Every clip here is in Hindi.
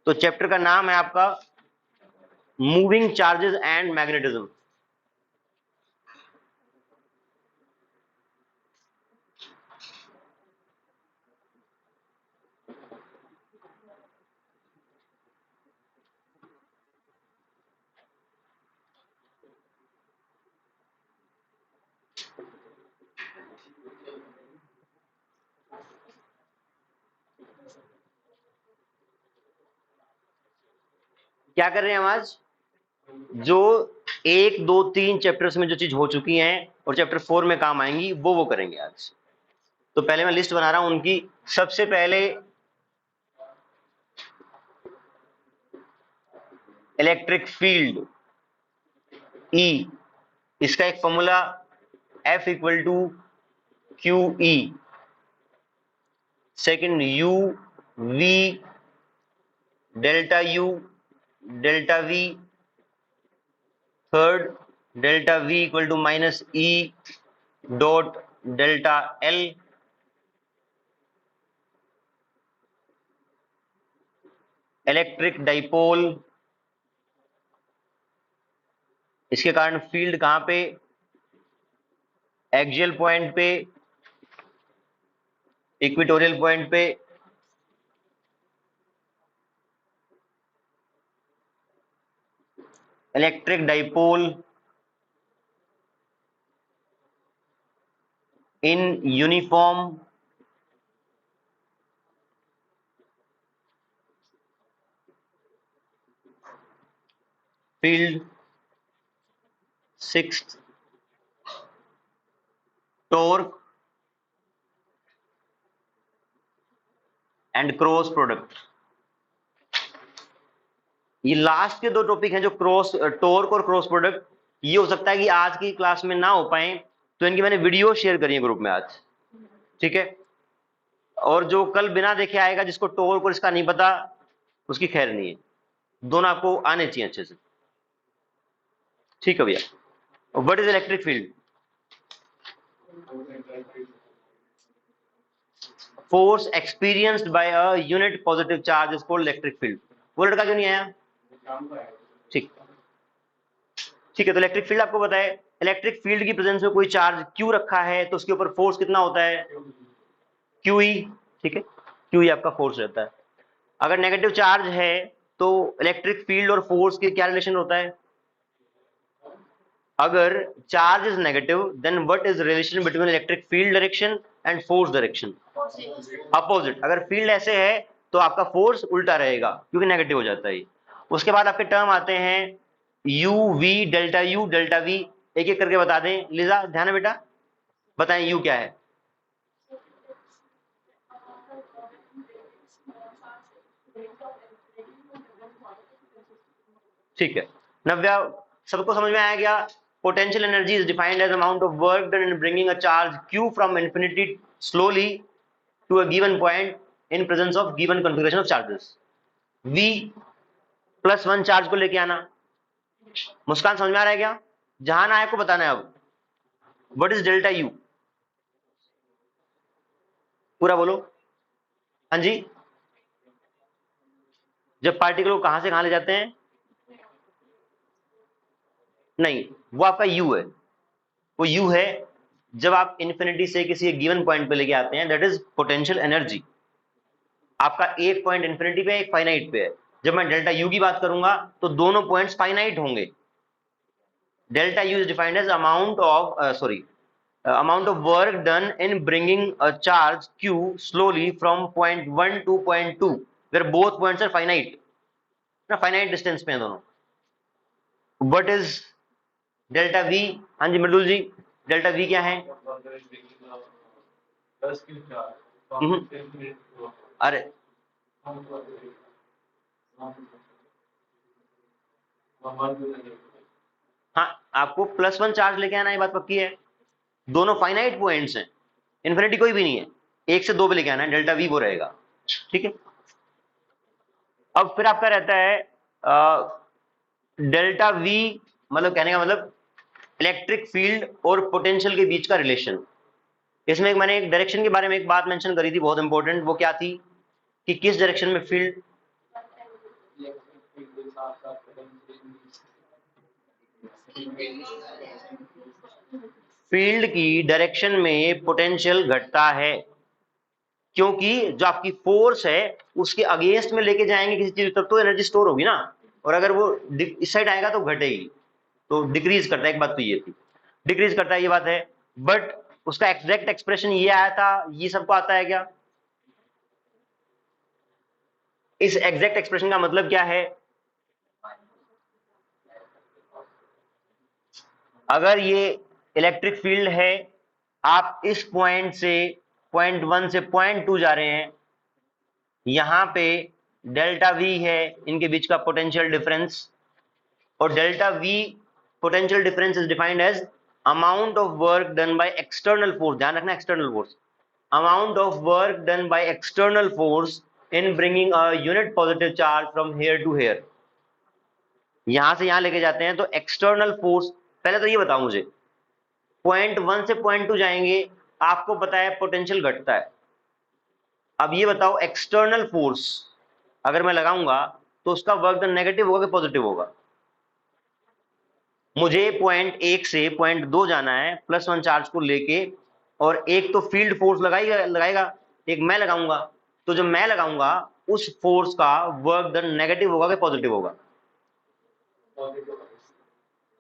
तो चैप्टर का नाम है आपका मूविंग चार्जेस एंड मैग्नेटिज्म। क्या कर रहे हैं हम आज? जो 1, 2, 3 चैप्टर्स में जो चीज हो चुकी हैं और चैप्टर 4 में काम आएंगी वो करेंगे आज। तो पहले मैं लिस्ट बना रहा हूं उनकी। सबसे पहले इलेक्ट्रिक फील्ड E, इसका एक formula F equal to q E. Second U V delta U delta V। Third delta V equal to minus E dot delta L। Electric dipole, इसके कारण फील्ड कहां पे? एक्सियल पॉइंट पे, इक्वेटोरियल पॉइंट पे। Electric dipole in uniform field. Sixth torque and cross product. ये लास्ट के दो टॉपिक हैं जो टॉर्क और क्रॉस प्रोडक्ट। ये हो सकता है कि आज की क्लास में ना हो पाए, तो इनकी मैंने वीडियो शेयर करी है ग्रुप में आज, ठीक है। और जो कल बिना देखे आएगा, जिसको टॉर्क और इसका नहीं पता, उसकी खैर नहीं है। दोनों आपको आने चाहिए अच्छे से, ठीक है भैया। What is electric field? Force experienced bye a unit positive charge is called electric field. वो लड़का क्यों नहीं आया? ठीक ठीक है। तो इलेक्ट्रिक फील्ड आपको पता है। इलेक्ट्रिक फील्ड की प्रेजेंस में कोई चार्ज क्यू रखा है तो उसके ऊपर फोर्स कितना होता है? क्यू ई, ठीक है। क्यू ई आपका फोर्स रहता है। अगर नेगेटिव चार्ज है तो इलेक्ट्रिक फील्ड और फोर्स के क्या रिलेशन होता है? अगर charge is negative then what is relation between electric field direction and force direction? Opposite. अगर फील्ड ऐसे है तो आपका फोर्स उल्टा रहेगा क्योंकि नेगेटिव हो जाता है। उसके बाद आपके टर्म आते हैं यू डेल्टा वी। एक एक करके बता दें। लिजा ध्यान है बेटा, बताएं यू क्या है? ठीक है नव्या, सबको समझ में आया क्या? Potential energy is defined as amount of work done in bringing a charge q from infinity slowly to a given point in presence of given configuration of charges. v +1 charge को लेके आना। मुस्कान समझ में आ रहा है क्या? जहां ना आए को बताना है। अब व्हाट इज डेल्टा u? पूरा बोलो। हाँ जी, जब पार्टिकल को कहां से कहां ले जाते हैं? नहीं, वो आपका u है। वो u है जब आप इन्फिनिटी से किसी गिवन पॉइंट पे लेके आते हैं, दैट इज पोटेंशियल एनर्जी। आपका एक पॉइंट इन्फिनिटी पे है, एक फाइनाइट पे है। जब मैं डेल्टा यू की बात करूंगा तो दोनों पॉइंट्स फाइनाइट होंगे। Delta U is defined as amount of work done in bringing a charge q slowly from point 1 to point 2 where both points are finite, ना फाइनाइट डिस्टेंस पे हैं दोनों। What is delta V? हाँ जी मृदुल जी, डेल्टा वी क्या है? अरे हाँ, आपको +1 चार्ज लेके आना, ये बात पक्की है। दोनों फाइनाइट पॉइंट्स हैं, इन्फिनिटी कोई भी नहीं है। 1 से 2 पे लेके आना है, डेल्टा वी वो रहेगा, ठीक है। अब फिर आपका रहता है डेल्टा वी, मतलब कहने का मतलब इलेक्ट्रिक फील्ड और पोटेंशियल के बीच का रिलेशन। इसमें मैंने एक डायरेक्शन के बारे में एक बात मेंशन करी थी बहुत इंपॉर्टेंट। वो क्या थी कि किस डायरेक्शन में फील्ड फील्ड की डायरेक्शन में पोटेंशियल घटता है, क्योंकि जो आपकी फोर्स है उसके अगेंस्ट में लेके जाएंगे किसी चीज तब तो एनर्जी स्टोर होगी ना, और अगर वो इस साइड आएगा तो घटेगी, तो डिक्रीज करता है। एक बात तो ये थी, डिक्रीज करता है, ये बात है। बट उसका एग्जैक्ट एक्सप्रेशन ये आया था, ये सबको आता है क्या? इस एग्जैक्ट एक्सप्रेशन का मतलब क्या है? अगर ये इलेक्ट्रिक फील्ड है, आप इस पॉइंट से पॉइंट 1 से पॉइंट 2 जा रहे हैं, यहां पे डेल्टा वी है इनके बीच का पोटेंशियल डिफरेंस, और delta V potential difference is defined as amount of work done by external force, ध्यान रखना external force, amount of work done by external force in bringing a unit positive charge from here to here. यहां से यहां लेके जाते हैं तो एक्सटर्नल फोर्स, पहले तो ये बताओ मुझे, पॉइंट 1 से पॉइंट 2 जाएंगे, आपको पता है पोटेंशियल घटता है। अब ये बताओ एक्सटर्नल फोर्स अगर मैं लगाऊंगा तो उसका वर्क डन नेगेटिव होगा कि पॉजिटिव होगा? मुझे पॉइंट 1 से पॉइंट 2 जाना है +1 चार्ज को लेके, और एक तो फील्ड फोर्स लगाएगा, एक मैं लगाऊंगा, तो जो मैं लगाऊंगा उस फोर्स का वर्क डन नेगेटिव होगा कि पॉजिटिव होगा?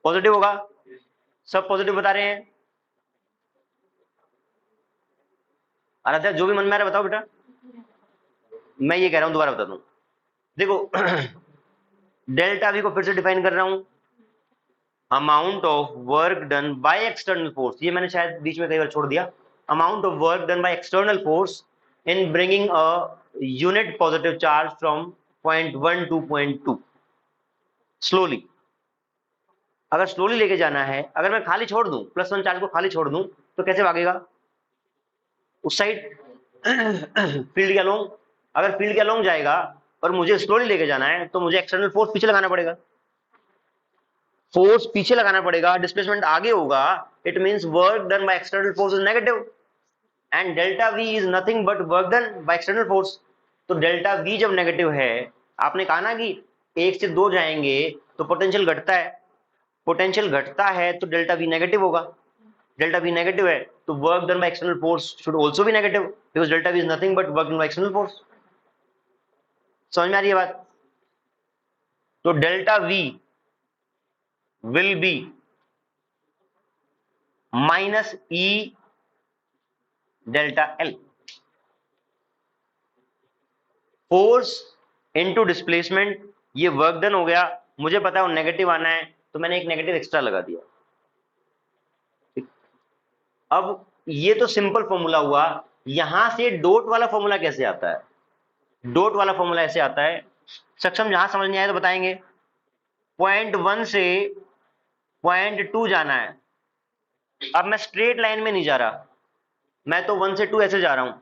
पॉजिटिव होगा। सब पॉजिटिव बता रहे हैं। आराध्या जो भी मन में आ रहा है बताओ बेटा। मैं ये कह रहा हूं, दोबारा बता दूं, देखो डेल्टा वी को फिर से डिफाइन कर रहा हूं, amount of work done by external force, ये मैंने शायद बीच में कई बार छोड़ दिया, amount of work done by external force in bringing a unit positive charge from point 1 to point 2 slowly. अगर स्लोली लेके जाना है, अगर मैं खाली छोड़ दूं, +1 चार्ज को खाली छोड़ दूं, तो कैसे भागेगा उस साइड? फील्ड के अलोंग। अगर फील्ड के अलोंग जाएगा और मुझे स्लोली लेके जाना है तो मुझे एक्सटर्नल फोर्स पीछे लगाना पड़ेगा, फोर्स पीछे लगाना पड़ेगा, डिस्प्लेसमेंट आगे होगा, it means work done by external force is negative, and delta we is nothing but work done by external force. तो डेल्टा वी जब नेगेटिव है, आपने कहा ना कि 1 से 2 जाएंगे तो पोटेंशियल घटता है, पोटेंशियल घटता है तो डेल्टा वी नेगेटिव होगा, डेल्टा वी नेगेटिव है तो work done by external force should also be negative, because delta we is nothing but work done by external force. समझ में आ रही है बात? तो delta we will be minus E delta L, force into displacement, ये वर्क डन हो गया, मुझे पता है वो नेगेटिव आना है तो मैंने एक नेगेटिव एक्स्ट्रा लगा दिया। अब ये तो सिंपल फॉर्मूला हुआ, यहां से डॉट वाला फॉर्मूला कैसे आता है? डॉट वाला फॉर्मूला ऐसे आता है, सक्षम जहां समझ नहीं आया तो बताएंगे। पॉइंट 1 से पॉइंट 2 जाना है, अब मैं स्ट्रेट लाइन में नहीं जा रहा, मैं तो 1 से 2 ऐसे जा रहा हूं।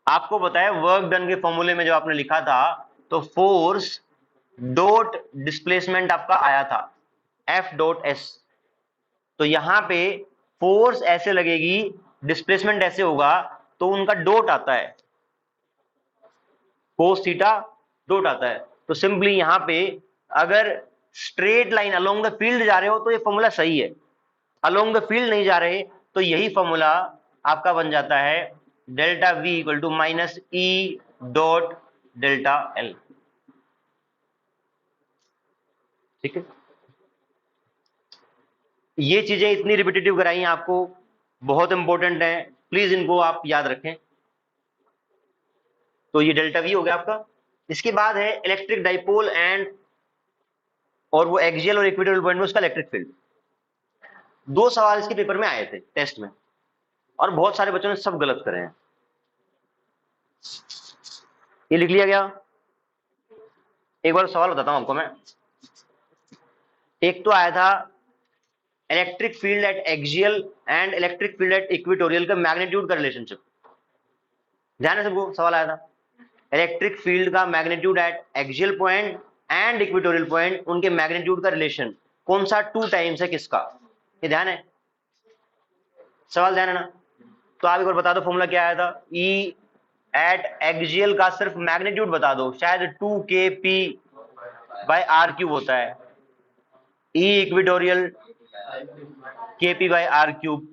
आपको पता है वर्क डन के फॉर्मूले में जो आपने लिखा था, तो फोर्स डॉट डिस्प्लेसमेंट आपका आया था F.S, तो यहां पे फोर्स ऐसे लगेगी, डिस्प्लेसमेंट ऐसे होगा, तो उनका डॉट आता है, कोस थीटा डॉट आता है। तो सिंपली यहां पे अगर straight line along the field जा रहे हो तो ये फॉर्मूला सही है, अलोंग द फील्ड नहीं जा रहे तो यही फॉर्मूला आपका बन जाता है, delta V equal to minus E dot delta L. ठीक है, ये चीजें इतनी रिपीटेटिव कराई हैं आपको, बहुत इंपॉर्टेंट है, प्लीज इनको आप याद रखें। तो ये डेल्टा वी हो गया आपका। इसके बाद है इलेक्ट्रिक डाइपोल एंड, और वो एक्सियल और इक्वेटोरियल पॉइंट में उसका इलेक्ट्रिक फील्ड। 2 सवाल इसके पेपर में आए थे टेस्ट में, और बहुत सारे बच्चों ने सब गलत करे हैं। ये लिख लिया गया। एक बार सवाल बताता हूं आपको मैं। एक तो आया था electric field at axial and electric field at equatorial का मैग्नीट्यूड का रिलेशनशिप, ध्यान है सबको, सवाल आया था इलेक्ट्रिक फील्ड का magnitude eight axial point and equatorial point, उनके मैग्नीट्यूड का रिलेशन कौन सा 2 टाइम्स है किसका, ये ध्यान है, सवाल ध्यान है ना? तो आप एक बार बता दो फॉर्मूला क्या आया था, ई एट एक्सियल का सिर्फ मैग्नीट्यूड बता दो, शायद 2kp बाय आर क्यूब होता है, E equatorial kp by R cube.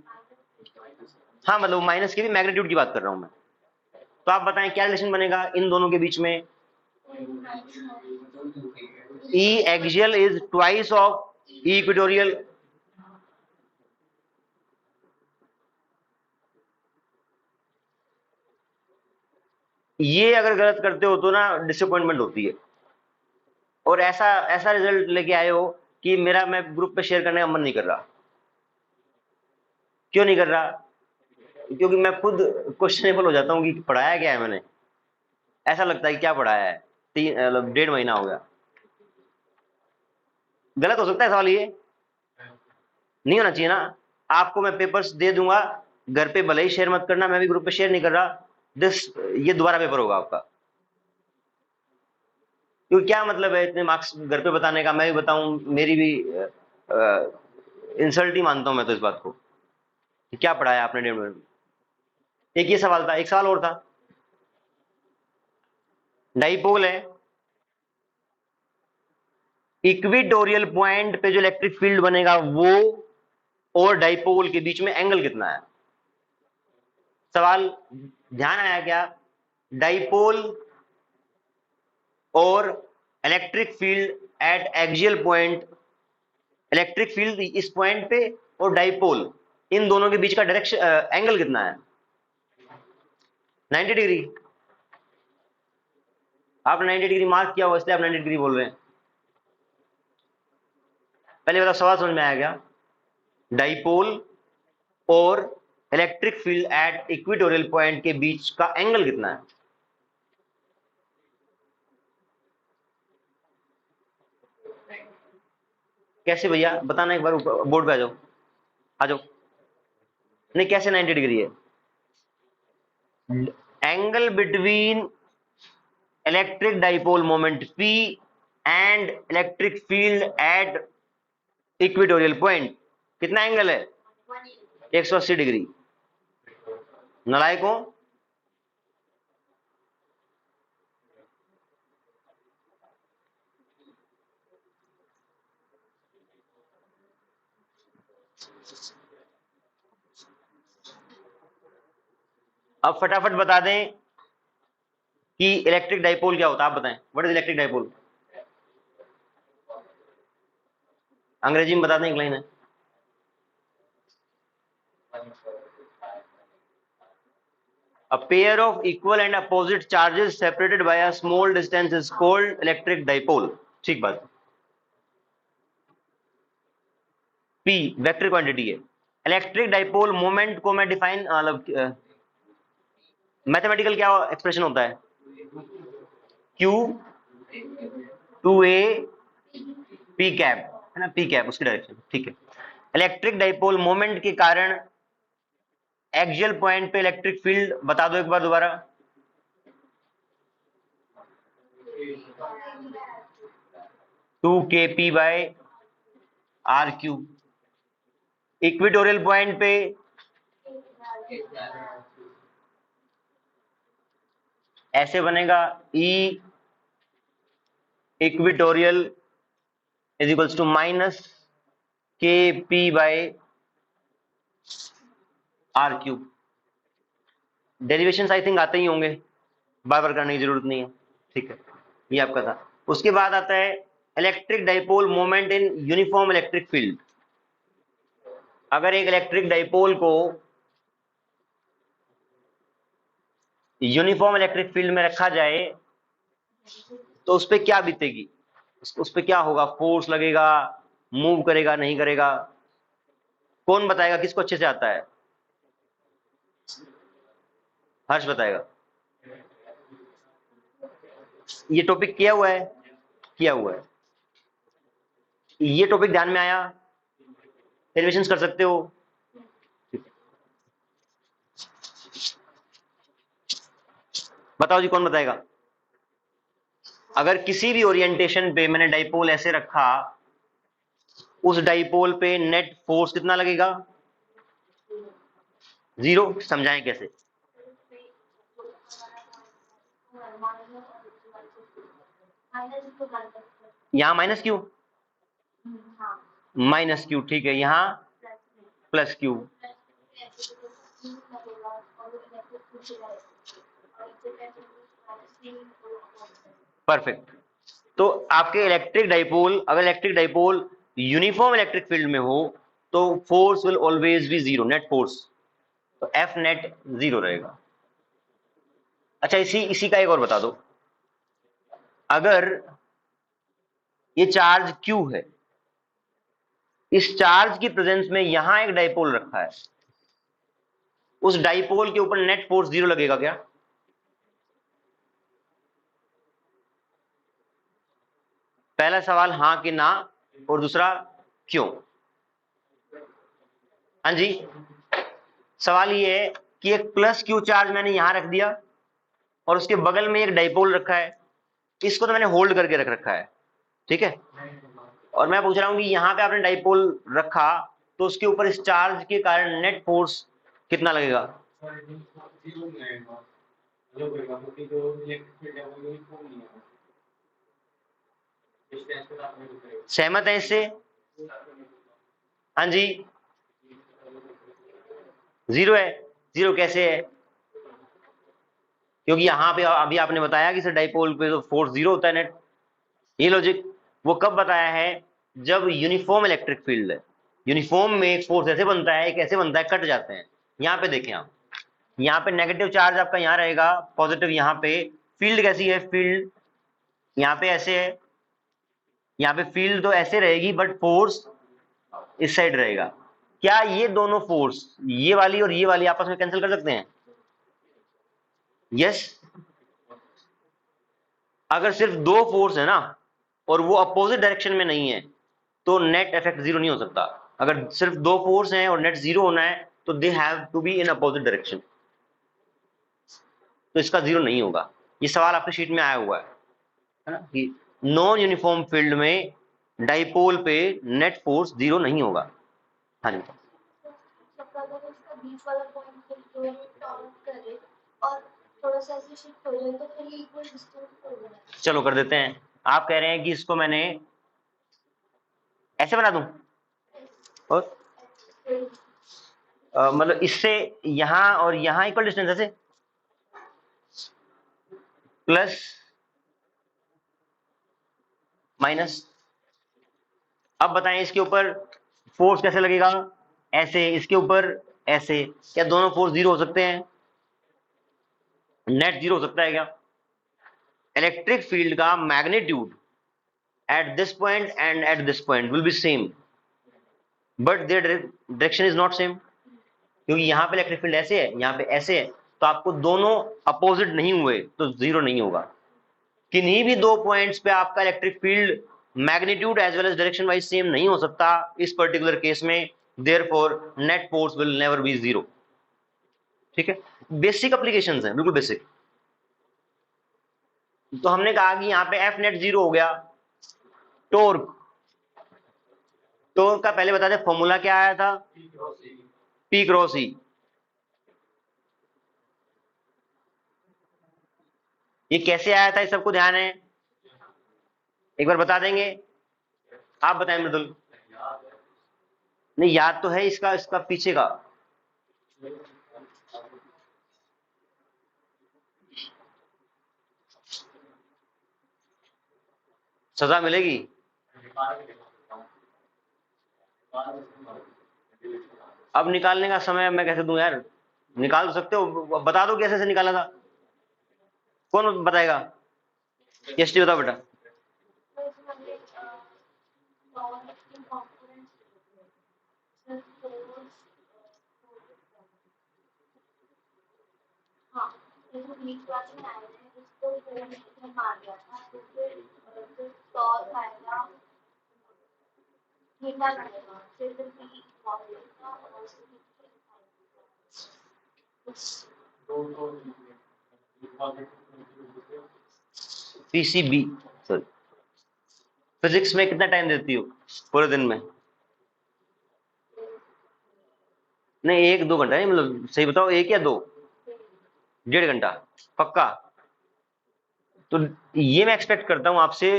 हाँ मतलब माइनस के भी मैग्नीट्यूड की बात कर रहा हूं मैं। तो आप बताएं क्या रिलेशन बनेगा इन दोनों के बीच में? E axial is twice of E equatorial. ये अगर गलत करते हो तो ना डिसअपॉइंटमेंट होती है, और ऐसा ऐसा रिजल्ट लेके आए हो कि मेरा मैं ग्रुप पे शेयर करने का मन नहीं कर रहा। क्यों नहीं कर रहा? क्योंकि मैं खुद क्वेश्चनेबल हो जाता हूँ कि पढ़ाया क्या है मैंने। ऐसा लगता है कि क्या पढ़ाया है, 1.5 महीना हो गया। गलत हो सकता है सवाल, ये नहीं होना चाहिए ना। आपको मैं पेपर्स दे दूंगा, घर पे भले ही शेयर मत करना, मैं भी ग्रुप पे शेयर नहीं कर रहा। ये दोबारा पेपर होगा आपका। क्योंकि क्या मतलब है इतने मार्क्स घर पे बताने का, मैं भी बताऊं, मेरी भी इंसल्ट ही मानता हूं मैं तो इस बात को कि क्या पढ़ाया आपने 1.5 महीने में। एक ये सवाल था, एक सवाल और था। डाइपोल है, इक्विटोरियल पॉइंट पे जो इलेक्ट्रिक फील्ड बनेगा वो और डाइपोल के बीच में एंगल कितना है? सवाल ध्यान आया क्या? डाइपोल और electric field at axial point, electric field इस पॉइंट पे और डाइपोल, इन दोनों के बीच का डायरेक्शन एंगल कितना है? 90 डिग्री। आपने 90 डिग्री मार्क किया हो इसलिए आप 90 डिग्री बोल रहे हैं। पहले बताओ सवाल समझ में आया क्या? डाइपोल और electric field at equatorial point के बीच का एंगल कितना है? कैसे भैया बताना एक बार, बोर्ड पे आ जाओ, आ जाओ। नहीं कैसे 90 डिग्री है? Angle between electric dipole moment P and electric field at equatorial point कितना एंगल है? 180 डिग्री। नलायकों, अब फटाफट बता दें कि इलेक्ट्रिक डाइपोल क्या होता है। आप बताएं व्हाट इज इलेक्ट्रिक डाइपोल। अंग्रेजी में बता दें, एक लाइन है। A pair of equal and opposite charges separated by a small distance is called electric dipole। ठीक बात। P वेक्टर क्वांटिटी है। इलेक्ट्रिक डाइपोल मोमेंट को मैं डिफाइन मतलब मैथमेटिकल क्या एक्सप्रेशन होता है? Q 2a P कैप है ना, P कैप उसकी डायरेक्शन। ठीक है। इलेक्ट्रिक डाइपोल मोमेंट के कारण एक्सियल पॉइंट पे इलेक्ट्रिक फील्ड बता दो एक बार दोबारा। 2kp by R cube. Equatorial point पे ऐसे बनेगा, E equatorial is equals to minus K P by R cube. Derivation I think आते ही होंगे, बार बार करने की जरूरत नहीं है। ठीक है, ये आपका था। उसके बाद आता है electric dipole moment in uniform electric field. अगर एक इलेक्ट्रिक डाइपोल को यूनिफॉर्म इलेक्ट्रिक फील्ड में रखा जाए तो उस पर क्या बीतेगी, उस पर क्या होगा? फोर्स लगेगा, मूव करेगा, नहीं करेगा? कौन बताएगा, किसको अच्छे से आता है? हर्ष बताएगा। ये टॉपिक किया हुआ है, किया हुआ है। ये टॉपिक ध्यान में आया, डेरिवेशंस कर सकते हो। बताओ जी कौन बताएगा। अगर किसी भी ओरिएंटेशन पे मैंने डाइपोल ऐसे रखा, उस डाइपोल पे नेट फोर्स कितना लगेगा? 0। समझाएं कैसे? यहाँ माइनस क्यू, माइनस क्यू, ठीक है, यहाँ प्लस क्यू। परफेक्ट। तो आपके इलेक्ट्रिक डाइपोल, अगर electric dipole uniform electric field में हो तो force will always be zero, net force, तो एफ नेट जीरो रहेगा। अच्छा, इसी का एक और बता दो, अगर ये चार्ज Q है, इस चार्ज की प्रेजेंस में यहां एक डाइपोल रखा है, उस डाइपोल के ऊपर नेट फोर्स जीरो लगेगा क्या? पहला सवाल हाँ कि ना, और दूसरा क्यों? हाँ जी, सवाल ये है कि एक प्लस क्यू चार्ज मैंने यहां रख दिया और उसके बगल में एक डाइपोल रखा है, इसको तो मैंने होल्ड करके रख रखा है, ठीक है, और मैं पूछ रहा हूं कि यहां पे आपने डाइपोल रखा तो उसके ऊपर इस चार्ज के कारण नेट फोर्स कितना लगेगा? सहमत है इससे? हाँ जी, जीरो है। जीरो कैसे है? क्योंकि यहां पे अभी आपने बताया कि सर डाइपोल पे तो फोर्स जीरो होता है नेट, ये लॉजिक वो कब बताया है? जब यूनिफॉर्म इलेक्ट्रिक फील्ड है, यूनिफॉर्म में एक फोर्स ऐसे बनता है, एक ऐसे बनता है, कट जाते हैं। यहाँ पे देखें आप, यहाँ पे नेगेटिव चार्ज आपका यहाँ रहेगा, पॉजिटिव यहाँ पे। फील्ड कैसी है? फील्ड यहाँ पे ऐसे है, यहाँ पे फील्ड तो ऐसे रहेगी बट फोर्स इस साइड रहेगा। क्या ये दोनों फोर्स, ये वाली और ये वाली, आपस में कैंसिल कर सकते हैं? यस। अगर सिर्फ दो फोर्स है ना और वो अपोजिट डायरेक्शन में नहीं है तो नेट इफेक्ट जीरो नहीं हो सकता। अगर सिर्फ दो फोर्स हैं और नेट जीरो होना है तो they have to be in opposite direction, तो इसका जीरो नहीं होगा। ये सवाल आपके शीट में आया हुआ है ना, कि नॉन यूनिफॉर्म फील्ड में डाइपोल पे नेट फोर्स जीरो नहीं होगा। हाँ जी, चलो कर देते हैं। आप कह रहे हैं कि इसको मैंने ऐसे बना दूं, और मतलब इससे यहां और यहां इक्वल डिस्टेंस ऐसे, प्लस माइनस। अब बताएं इसके ऊपर फोर्स कैसे लगेगा? ऐसे, इसके ऊपर ऐसे। क्या दोनों फोर्स जीरो हो सकते हैं? नेट जीरो हो सकता है क्या? इलेक्ट्रिक फील्ड का magnitude at this point and at this point will be same, but their direction is not same, क्योंकि यहाँ पे इलेक्ट्रिक फील्ड ऐसे है, यहाँ पे ऐसे है, तो आपको दोनों अपोजिट नहीं हुए तो जीरो नहीं होगा। किन्हीं भी दो पॉइंट्स पे आपका electric field magnitude as well as direction wise same नहीं हो सकता इस पर्टिकुलर केस में, therefore net force will never be zero. ठीक है, बेसिक एप्लीकेशंस हैं, बिल्कुल बेसिक। तो हमने कहा कि यहाँ पे एफ नेट जीरो हो गया। टोर्क, टोर्क का पहले बता दें फॉर्मूला क्या आया था? पी क्रॉस ई। ये कैसे आया था, इस सबको ध्यान है? एक बार बता देंगे? आप बताएं मृदुल। नहीं याद तो है, इसका इसका पीछे का सजा मिलेगी। अब निकालने का समय मैं कैसे दूं यार? निकाल तो सकते हो, बता दो कैसे से निकाला था। कौन बताएगा? यश बताओ बेटा। पीसीबी, सॉरी, फिजिक्स में कितना टाइम देती हो पूरे दिन में? नहीं 1-2 घंटा नहीं, मतलब सही बताओ, 1 या 2? 1.5 घंटा पक्का? तो ये मैं एक्सपेक्ट करता हूं आपसे।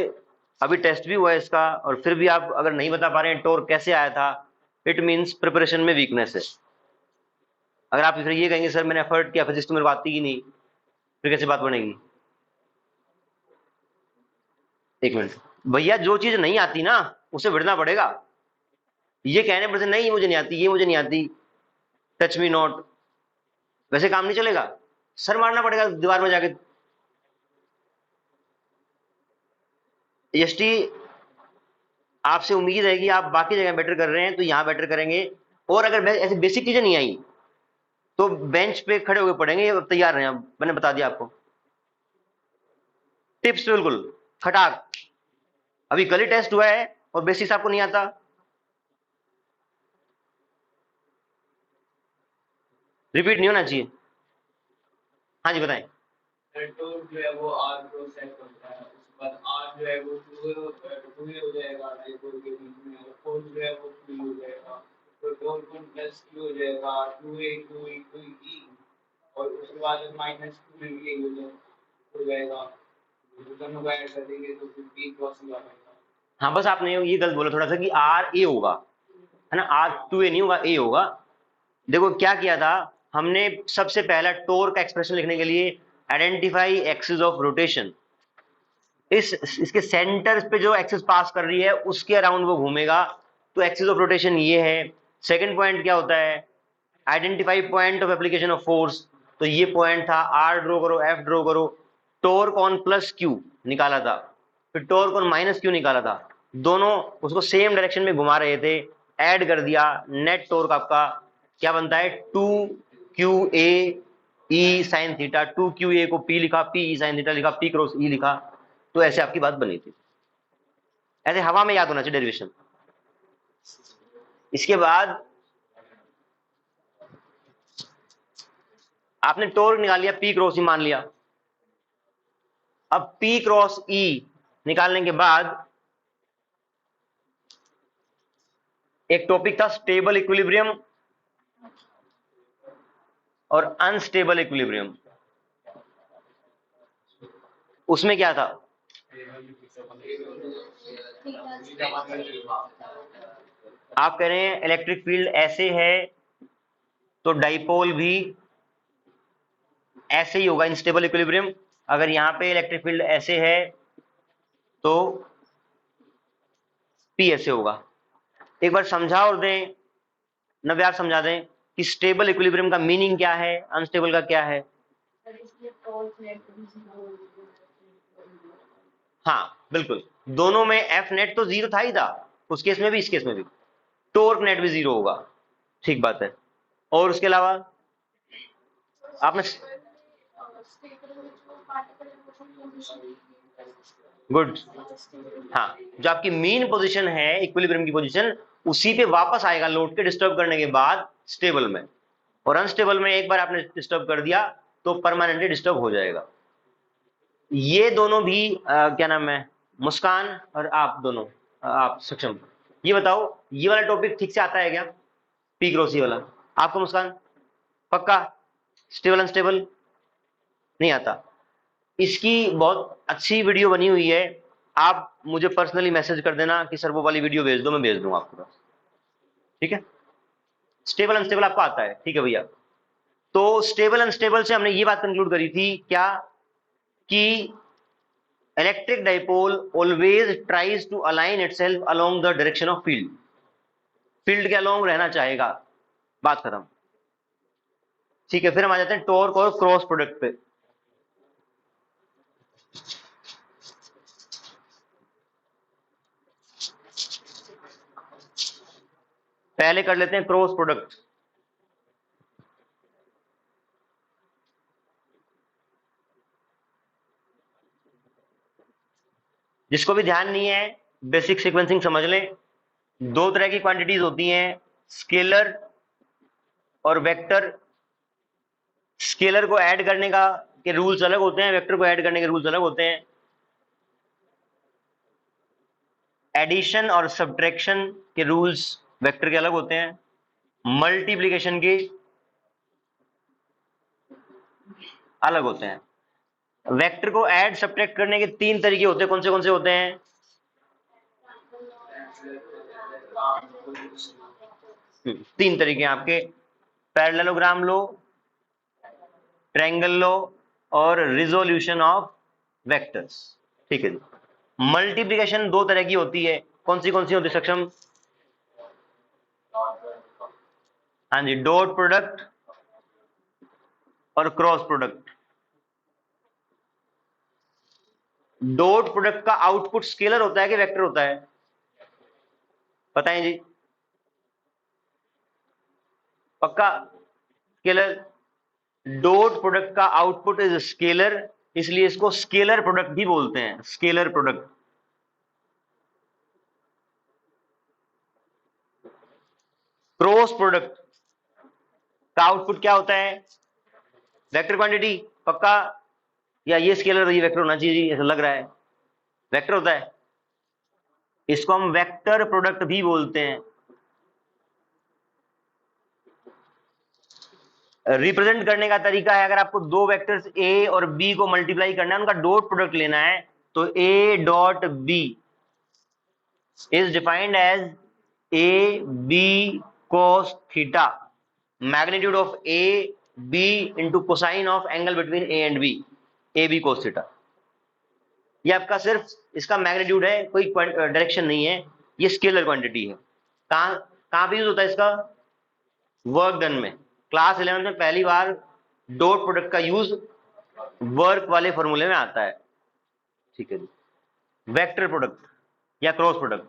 अभी टेस्ट भी हुआ है इसका, और फिर भी आप अगर नहीं बता पा रहे हैं टॉर्क कैसे आया था, इट मींस प्रिपरेशन में वीकनेस है। अगर आप फिर ये कहेंगे सर मैंने एफर्ट किया, फिजिक्स तो मेरे को आती ही नहीं, फिर कैसे बात बनेगी? एक मिनट भैया, जो चीज नहीं आती ना उसे बढ़ना पड़ेगा। ये कहने पर से नहीं मुझे नहीं आती, ये मुझे नहीं आती, टच मी नॉट, वैसे काम नहीं चलेगा। सर मारना पड़ेगा दीवार में जाके। एसटी आपसे उम्मीद है कि आप बाकी जगह बेटर कर रहे हैं तो यहां बेटर करेंगे। और अगर ऐसी बेसिक चीजें नहीं आई तो बेंच पे खड़े होकर पढ़ेंगे, ये तैयार हैं, अब मैंने बता दिया आपको टिप्स बिल्कुल खटाक। अभी कल ही टेस्ट हुआ है और बेसिक्स आपको नहीं आता। रिपीट नहीं होना चाहिए। हाँ जी बताएं। टोल जो है वो आर प्रोसेस करता है, उसके बाद आर जो है वो टू हो जाएगा डाइपोल के बीच में, और फोर जो है वो फ्री हो जाएगा, तो फोर प्लस क्यू हो जाएगा, टू ए ई, और उसके बाद माइनस टू ए हो जाएगा, दोनों को ऐड कर देंगे तो फिर बी क्रॉस हो जाएगा। हाँ बस आपने ये गलत बोला थोड़ा सा कि आर ए होगा, है ना, आर टू ए नहीं होगा, ए होगा। देखो क्या किया था हमने, सबसे पहला टोर का एक्सप्रेशन लिखने के लिए आइडेंटिफाई एक्सिस ऑफ रोटेशन, इसके सेंटर पे जो एक्सिस पास कर रही है उसके अराउंड वो घूमेगा, तो एक्सिस ऑफ रोटेशन ये है। सेकंड पॉइंट क्या होता है, identify point of application of force, तो ये पॉइंट था, आर ड्रॉ करो, एफ ड्रॉ करो, टॉर्क ऑन प्लस क्यू निकाला था, फिर टॉर्क ऑन माइनस क्यू निकाला था, दोनों उसको सेम डायरेक्शन में घुमा रहे थे, ऐड कर दिया, नेट टॉर्क आपका क्या बनता है, two q a E sine theta, two q a को पी लिखा, पी ई साइन थीटा लिखा, पी क्रॉस ई लिखा, तो ऐसे आपकी बात बनी थी। ऐसे हवा में याद होना चाहिए डेरिवेशन। इसके बाद आपने टॉर्क निकाल लिया, पी क्रॉस ई मान लिया। अब P क्रॉस E निकालने के बाद एक टॉपिक था स्टेबल इक्विलिब्रियम और अनस्टेबल इक्विलिब्रियम। उसमें क्या था, आप कह रहे हैं इलेक्ट्रिक फील्ड ऐसे है तो डाइपोल भी ऐसे ही होगा, अनस्टेबल इक्विलिब्रियम। अगर यहां पे इलेक्ट्रिक फील्ड ऐसे है तो P ऐसे होगा। एक बार समझा और दें, नव्या आप समझा दें कि स्टेबल इक्विलिब्रियम का मीनिंग क्या है, अनस्टेबल का क्या है। हाँ बिल्कुल, दोनों में एफ नेट तो जीरो था ही था, उस केस में भी इस केस में भी टॉर्क नेट भी जीरो होगा, ठीक बात है। और उसके अलावा आपने गुड, हाँ जो आपकी मेन पोजीशन है इक्विलिब्रियम की पोजीशन, उसी पे वापस आएगा लौट के डिस्टर्ब करने के बाद स्टेबल में, और अनस्टेबल में एक बार आपने डिस्टर्ब कर दिया तो परमानेंटली डिस्टर्ब हो जाएगा। ये दोनों भी क्या नाम है, मुस्कान और आप दोनों, आप सक्षम, ये बताओ ये वाला टॉपिक ठीक से आता है क्या, पी क्रॉस ई वाला आपको मुस्कान, पक्का? स्टेबल अनस्टेबल नहीं आता। इसकी बहुत अच्छी वीडियो बनी हुई है, आप मुझे पर्सनली मैसेज कर देना कि सर वो वाली वीडियो भेज दो, मैं भेज दूंगा आपको पास, ठीक है। स्टेबल अनस्टेबल आपको आता है, ठीक है भैया। तो स्टेबल अनस्टेबल से हमने ये बात कंक्लूड करी थी क्या, कि electric dipole always tries to align itself along the direction of field, field के अलोंग रहना चाहेगा, बात खत्म। ठीक है, फिर हम आ जाते हैं टॉर्क और क्रॉस प्रोडक्ट पे। पहले कर लेते हैं क्रॉस प्रोडक्ट। जिसको भी ध्यान नहीं है बेसिक सीक्वेंसिंग समझ लें। दो तरह की क्वांटिटीज होती हैं, स्केलर और वेक्टर। स्केलर को ऐड करने का के रूल्स अलग होते हैं, वेक्टर को ऐड करने के रूल्स अलग होते हैं। एडिशन और सब्ट्रैक्शन के रूल्स वेक्टर के अलग होते हैं, मल्टीप्लिकेशन के अलग होते हैं। वेक्टर को ऐड सब्ट्रैक्ट करने के तीन तरीके होते हैं, कौन से होते हैं? तीन तरीके हैं आपके, पैरेललोग्राम लो, ट्रायंगल लो और रिजोल्यूशन ऑफ वेक्टर्स। ठीक है जी। मल्टीप्लिकेशन दो तरह की होती है, कौन सी होती है सक्षम? हाँ जी, डॉट प्रोडक्ट और क्रॉस प्रोडक्ट। डॉट प्रोडक्ट का आउटपुट स्केलर होता है कि वेक्टर होता है? बताएं जी, पक्का स्केलर? डॉट प्रोडक्ट का आउटपुट इज स्केलर, इसलिए इसको स्केलर प्रोडक्ट भी बोलते हैं, स्केलर प्रोडक्ट। क्रॉस प्रोडक्ट का आउटपुट क्या होता है? वेक्टर क्वांटिटी, पक्का? या ये स्केलर ये वेक्टर होना चाहिए जी, ऐसा लग रहा है वेक्टर होता है, इसको हम वेक्टर प्रोडक्ट भी बोलते हैं। रिप्रेजेंट करने का तरीका है, अगर आपको दो वेक्टर्स ए और बी को मल्टीप्लाई करना है, उनका डॉट प्रोडक्ट लेना है, तो A dot B is defined as A B cos theta, magnitude of A B into cosine of angle between A and B, A B cos theta. ये आपका सिर्फ इसका मैग्नीट्यूड है, कोई डायरेक्शन नहीं है, ये स्केलर क्वांटिटी है। कहां कहां पे यूज होता है इसका? वर्क डन में। क्लास 11 में पहली बार डॉट प्रोडक्ट का यूज वर्क वाले फॉर्मूले में आता है। ठीक है जी। वेक्टर प्रोडक्ट या क्रॉस प्रोडक्ट,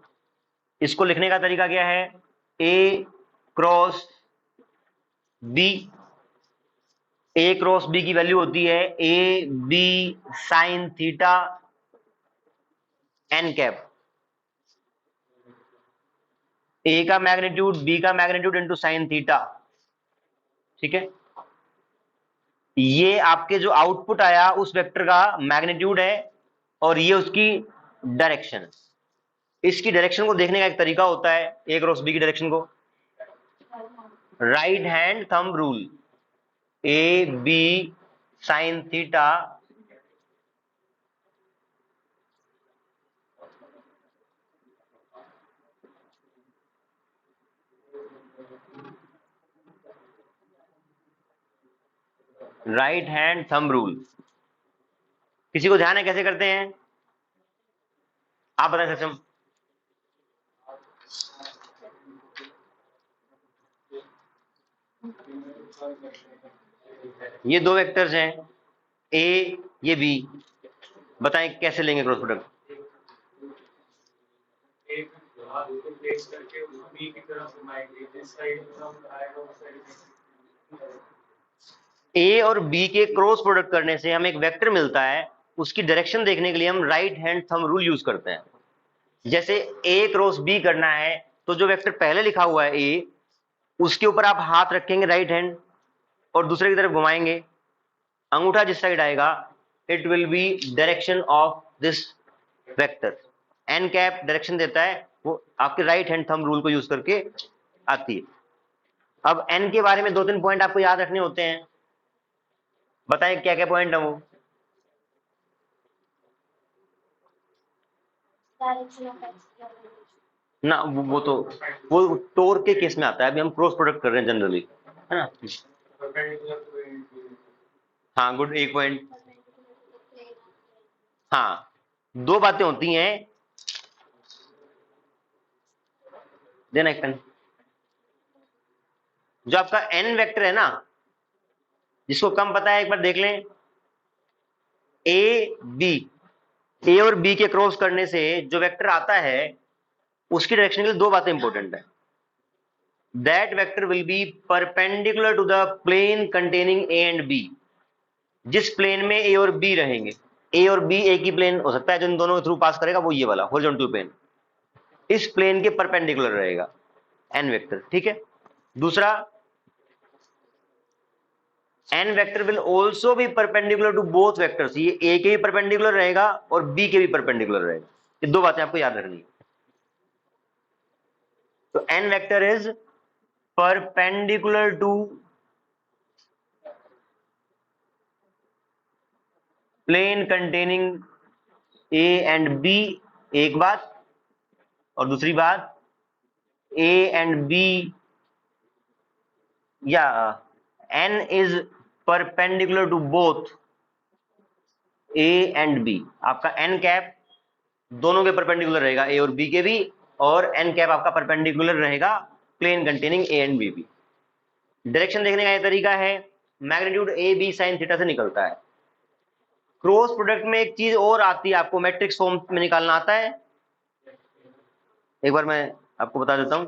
इसको लिखने का तरीका क्या है? A cross B, A cross B की वैल्यू होती है A B sine theta n cap. A का मैग्नीट्यूड बी का मैग्नीट्यूड इंटू साइन थीटा। ठीक है, ये आपके जो आउटपुट आया उस वेक्टर का मैग्नीट्यूड है और ये उसकी डायरेक्शन है। इसकी डायरेक्शन को देखने का एक तरीका होता है, ए क्रॉस बी की डायरेक्शन को, right hand thumb rule, A B sine theta right hand thumb rule. किसी को ध्यान है कैसे करते हैं? आप बताएं सक्षम। ये दो वेक्टर्स हैं ए, ये बी, बताएं कैसे लेंगे क्रॉस प्रोडक्ट? एक हाथ को प्लेस करके उसको बी की तरफ घुमाएंगे, जिस साइड हम आएगा उस साइड। ए और बी के क्रॉस प्रोडक्ट करने से हमें एक वेक्टर मिलता है, उसकी डायरेक्शन देखने के लिए हम right hand thumb rule use करते हैं। जैसे ए क्रॉस बी करना है, तो जो वेक्टर पहले लिखा हुआ है ए, उसके ऊपर आप हाथ रखेंगे राइट हैंड और दूसरे की तरफ घुमाएंगे, अंगूठा जिस साइड आएगा it will be direction of this vector. N cap direction देता है, वो आपके राइट हैंड थंब रूल को यूज करके आती है। अब एन के बारे में दो तीन पॉइंट आपको याद रखने होते हैं, बताएं क्या क्या पॉइंट है वो? ना वो तो वो टोर के केस में आता है, अभी हम क्रॉस प्रोडक्ट कर रहे हैं जनरली, है ना? हाँ गुड, एक पॉइंट। हाँ, दो बातें होती हैं, देना एक पेन। जो आपका एन वेक्टर है ना, जिसको कम पता है एक बार देख लें, ए बी, ए और बी के क्रॉस करने से जो वेक्टर आता है उसकी डायरेक्शन के लिए दो बातें इंपॉर्टेंट है। That vector will be perpendicular to the plane containing A and B. जिस प्लेन में ए और बी रहेंगे, ए और बी एक ही प्लेन हो सकता है, जो इन दोनों के थ्रू पास करेगा वो ये वाला हॉरिजॉन्टल प्लेन, इस प्लेन के परपेंडिकुलर रहेगा एन वेक्टर। ठीक है, दूसरा, n vector will also be perpendicular to both vectors, ये ए के भी परपेंडिकुलर रहेगा और बी के भी परपेंडिकुलर रहेगा। ये दो बातें आपको याद रखनी है। तो n vector is perpendicular to plane containing A and B, एक बात, और दूसरी बात ए एंड बी या n is perpendicular to both A and B. आपका n कैप दोनों के परपेंडिकुलर रहेगा, ए और बी के भी, और n कैप आपका परपेंडिकुलर रहेगा plane containing A and B भी। डायरेक्शन देखने का ये तरीका है, magnitude A B sine theta से निकलता है। क्रॉस प्रोडक्ट में एक चीज और आती है, आपको मैट्रिक्स फॉर्म में निकालना आता है। एक बार मैं आपको बता देता हूं।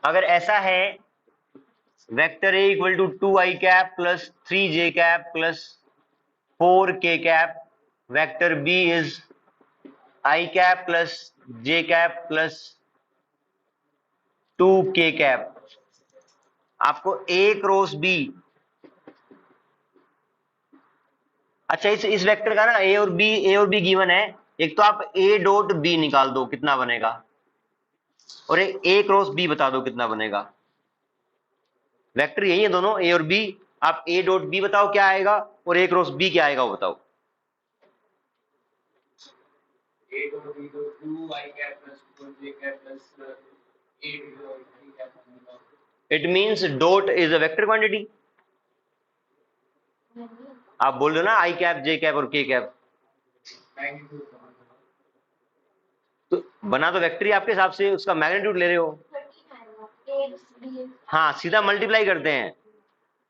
अगर ऐसा है, vector A equal to 2i cap plus 3j cap plus 4k cap, vector B is i cap plus j cap plus 2k cap. आपको a क्रॉस b, अच्छा इस वेक्टर का ना ए और बी गिवन है, एक तो आप a डॉट b निकाल दो कितना बनेगा, और एक a क्रॉस b बता दो कितना बनेगा। वेक्टर यही है दोनों a और b, आप a डॉट b बताओ क्या आएगा और a क्रॉस b क्या आएगा वो बताओ। A to B to 2 I cap plus 4 J cap plus A to 3 cap बनेगा। It means dot is a vector quantity. आप बोल रहे हो ना आई कैप जे कैप और के कैप, मैग्नीट्यूड तो बना तो वेक्टर ही आपके हिसाब से उसका मैग्नीट्यूड ले रहे हो। हाँ सीधा मल्टीप्लाई करते हैं।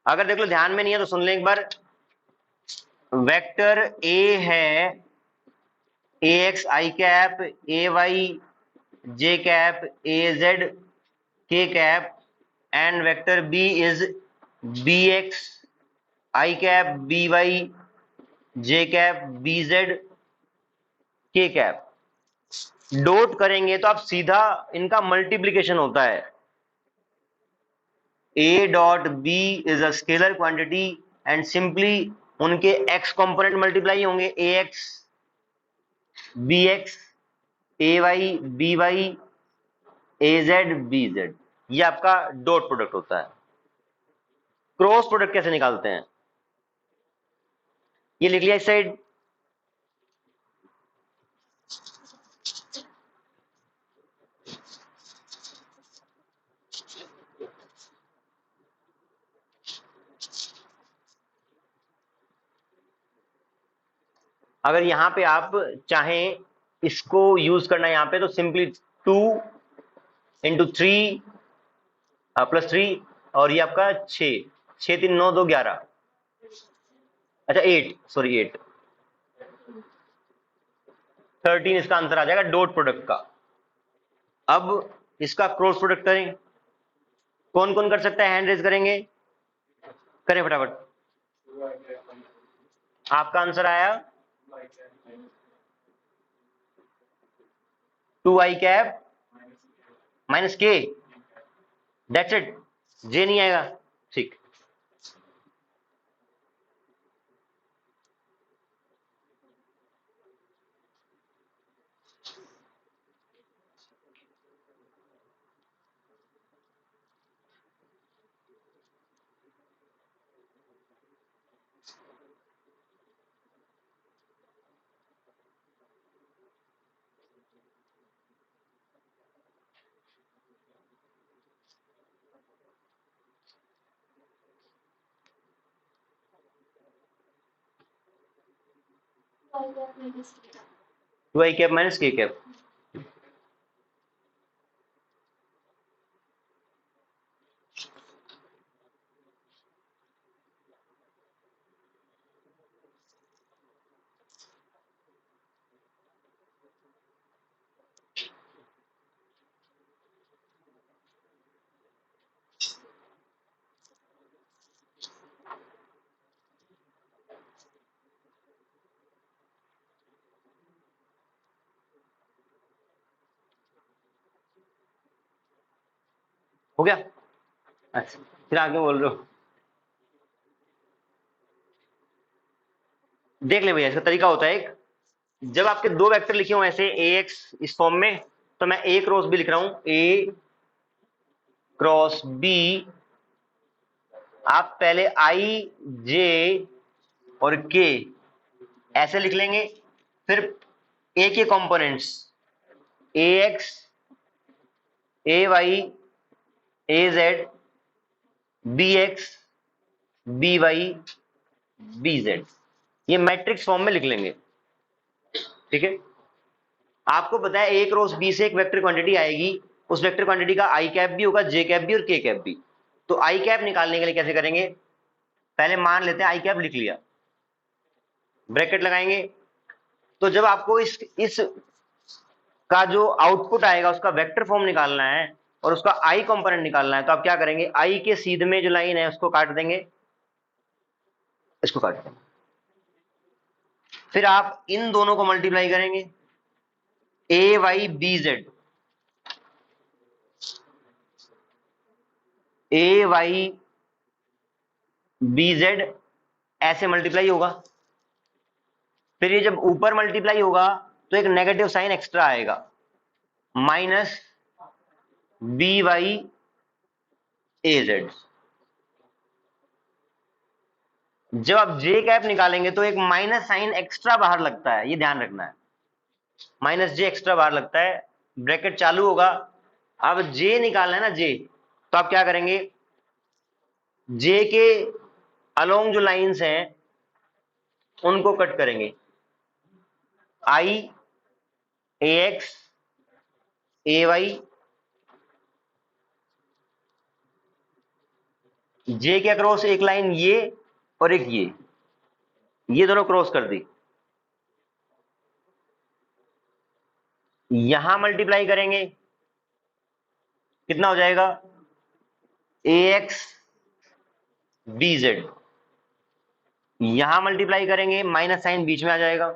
अगर देख लो ध्यान में नहीं है तो सुन लें एक बार। वेक्टर ए है A X I cap A Y J cap A Z K cap, and vector B is B X I cap B Y J cap B Z K cap. Dot करेंगे तो आप सीधा इनका मल्टीप्लीकेशन होता है। A dot B is a scalar quantity and simply उनके एक्स कंपोनेंट मल्टीप्लाई होंगे, A X B X A Y B Y A Z B Z, ये आपका डॉट प्रोडक्ट होता है। क्रॉस प्रोडक्ट कैसे निकालते हैं, ये लिख लिया इस साइड। अगर यहां पे आप चाहें इसको यूज करना यहां पे तो सिंपली 2 इंटू 3 प्लस 3, और ये आपका 6, 6 3 9 2 11, अच्छा 8, सॉरी 8, 13 इसका आंसर आ जाएगा डॉट प्रोडक्ट का। अब इसका क्रॉस प्रोडक्ट करें, कौन कौन कर सकता है, हैंड रेज करेंगे, करें फटाफट। 2 I cap आपका आंसर आया 2 I cap 2i cap minus minus के, दैट्स इट, जे नहीं आएगा, ठीक। टू आई कैप माइनस के कैप, हो गया। अच्छा फिर आगे बोल रहे हो, देख ले भैया इसका तरीका होता है एक, जब आपके दो वेक्टर लिखे हो ऐसे ax इस फॉर्म में, तो मैं a क्रॉस b लिख रहा हूं, a क्रॉस b। आप पहले i j और k ऐसे लिख लेंगे, फिर a के components ax ay az bx by bz, ये मैट्रिक्स फॉर्म में लिख लेंगे। ठीक है, आपको पता है a क्रॉस b से एक वेक्टर क्वांटिटी आएगी, उस वेक्टर क्वांटिटी का i कैप भी होगा, j कैप भी और k कैप भी। तो i कैप निकालने के लिए कैसे करेंगे, पहले मान लेते हैं i कैप लिख लिया, ब्रैकेट लगाएंगे। तो जब आपको इस का जो आउटपुट आएगा उसका वेक्टर फॉर्म निकालना है और उसका i कंपोनेंट निकालना है, तो आप क्या करेंगे, i के सीध में जो लाइन है उसको काट देंगे, इसको काट देंगे, फिर आप इन दोनों को मल्टीप्लाई करेंगे, a y b z, a y b z ऐसे मल्टीप्लाई होगा। फिर ये जब ऊपर मल्टीप्लाई होगा तो एक नेगेटिव साइन एक्स्ट्रा आएगा, minus B Y A Z. जब आप जे कैप निकालेंगे तो एक माइनस साइन एक्स्ट्रा बाहर लगता है, ये ध्यान रखना है, माइनस जे एक्स्ट्रा बाहर लगता है, ब्रैकेट चालू होगा। अब जे निकालना है ना, जे, तो आप क्या करेंगे, जे के अलोंग जो लाइंस हैं उनको कट करेंगे, आई ए एक्स ए वाई, जे के अक्रॉस एक लाइन ये और एक ये दोनों क्रॉस कर दी, यहां मल्टीप्लाई करेंगे, कितना हो जाएगा, ए एक्स बी जेड, यहां मल्टीप्लाई करेंगे, माइनस साइन बीच में आ जाएगा,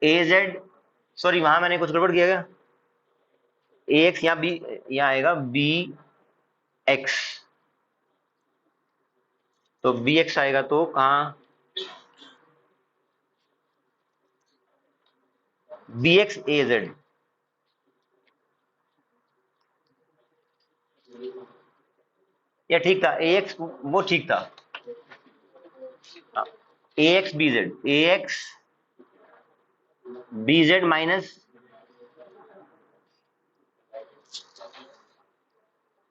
ए जेड, सॉरी वहां मैंने कुछ गड़बड़ किया क्या, ए एक्स यहां बी, यहां आएगा बी एक्स, तो बी एक्स आएगा तो कहां, बी एक्स ए जेड, या ठीक था, ए एक्स वो ठीक था, A X B Z, A X B Z minus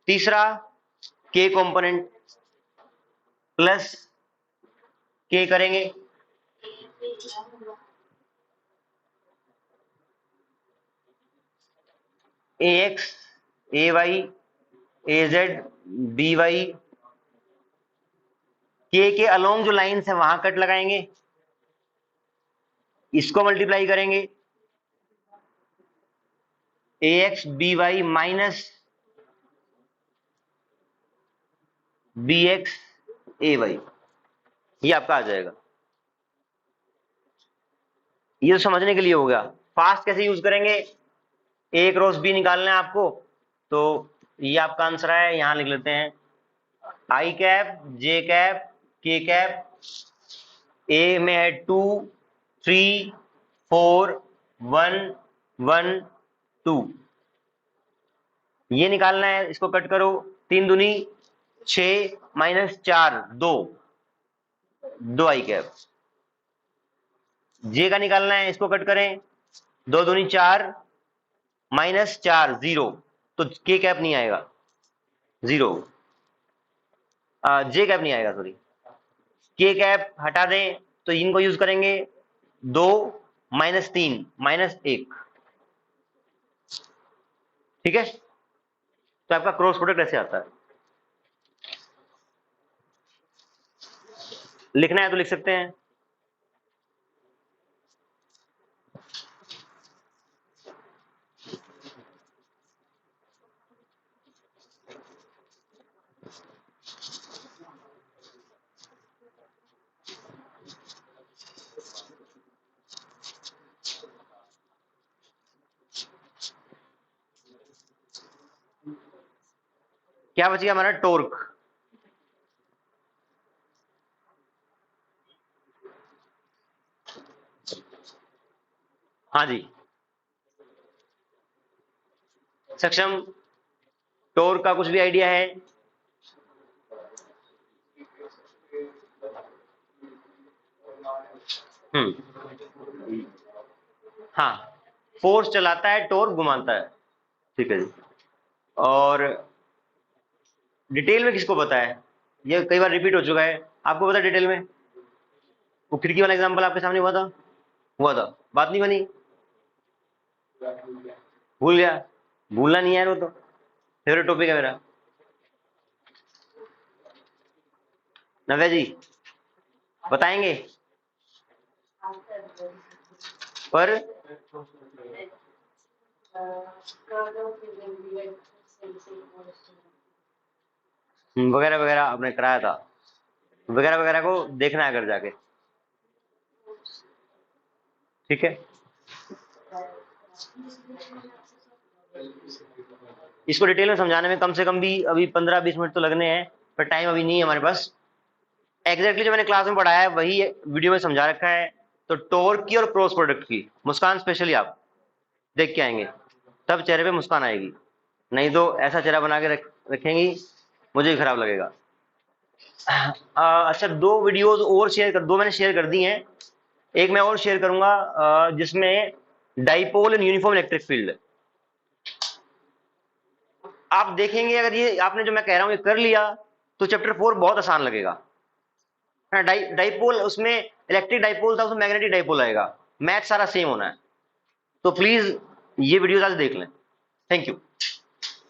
तीसरा के कंपोनेंट प्लस के करेंगे, A X A Y A Z B Y, के अलोंग जो लाइंस है वहां कट लगाएंगे, इसको मल्टीप्लाई करेंगे, A X B Y minus B X A Y, ये आपका आ जाएगा। ये तो समझने के लिए हो गया। फास्ट कैसे यूज करेंगे, ए क्रॉस बी निकालना है आपको, तो ये आपका आंसर है, यहां लिख लेते हैं, आई कैप जे कैप के कैप, ए में है 2 3 4 1 1 2, ये निकालना है, इसको कट करो, 3 दूनी 6 माइनस 4 2 आई कैप, जे का निकालना है, इसको कट करें, 2 दूनी 4 माइनस 4 0, तो के कैप नहीं आएगा, 0, जे कैप नहीं आएगा, सॉरी, के कैप हटा दें तो इनको यूज करेंगे, 2 माइनस 3 माइनस 1, ठीक है, तो आपका क्रॉस प्रोडक्ट ऐसे आता है। लिखना है तो लिख सकते हैं, क्या बच गया हमारा, टोर्क, हाँ जी सक्षम, टोर का कुछ भी आइडिया है? हाँ फोर्स चलाता है, टोर घुमाता है। ठीक है जी। और डिटेल में किसको पता है? ये कई बार रिपीट हो चुका है, आपको पता है डिटेल में? वो खिड़की वाला एग्जांपल आपके सामने हुआ था, बात नहीं बनी, भूल गया। भूलना नहीं है वो तो फेवरेट टॉपिक है मेरा। नव्या जी बताएंगे पर वगैरह वगैरह आपने कराया था, वगैरह वगैरह को देखना है अगर जाके। ठीक है इसको डिटेल में समझाने में कम से कम भी अभी 15-20 मिनट तो लगने हैं, पर टाइम अभी नहीं है हमारे पास। एग्जैक्टली जो मैंने क्लास में पढ़ाया है वही वीडियो में समझा रखा है। तो टोर्क की और क्रॉस प्रोडक्ट की मुस्कान स्पेशली आप देख के आएंगे, तब चेहरे पे मुस्कान आएगी, नहीं तो ऐसा चेहरा बना के रखेंगी, मुझे भी खराब लगेगा। अच्छा दो वीडियोस और शेयर कर, दो मैंने शेयर कर दी हैं, एक मैं और शेयर करूंगा जिसमें dipole in uniform electric field. आप देखेंगे अगर ये आपने जो मैं कह रहा हूं ये कर लिया तो चैप्टर 4 बहुत आसान लगेगा। डाइपोल उसमें इलेक्ट्रिक डाइपोल था, उसमें मैग्नेटिक डाइपोल आएगा, मैथ सारा सेम होना है। तो प्लीज ये वीडियो आज देख लें। Thank you.